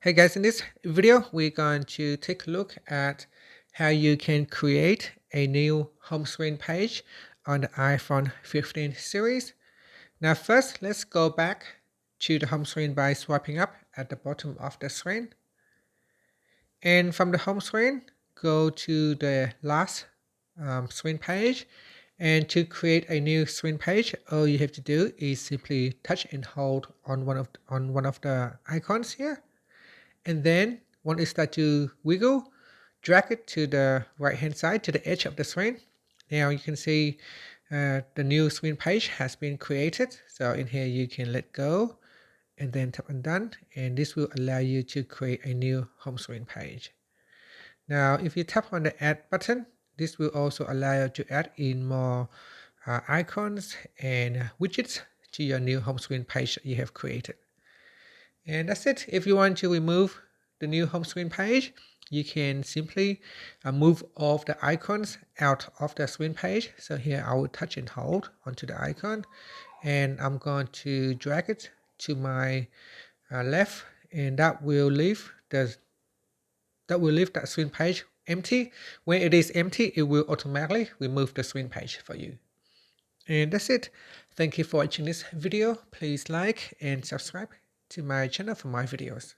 Hey guys, in this video, we're going to take a look at how you can create a new home screen page on the iPhone 15 series. Now first, let's go back to the home screen by swiping up at the bottom of the screen. And from the home screen, go to the last screen page. And to create a new screen page, all you have to do is simply touch and hold on one of the icons here. And then when it starts to wiggle, drag it to the right hand side to the edge of the screen. Now you can see the new screen page has been created. So in here you can let go and then tap on done, and this will allow you to create a new home screen page. Now if you tap on the add button, this will also allow you to add in more icons and widgets to your new home screen page that you have created. And that's it. If you want to remove the new home screen page, you can simply move all of the icons out of the screen page. So here I will touch and hold onto the icon, and I'm going to drag it to my left, and that will leave that screen page empty. When it is empty, it will automatically remove the screen page for you. And that's it. Thank you for watching this video. Please like and subscribe to my channel for more videos.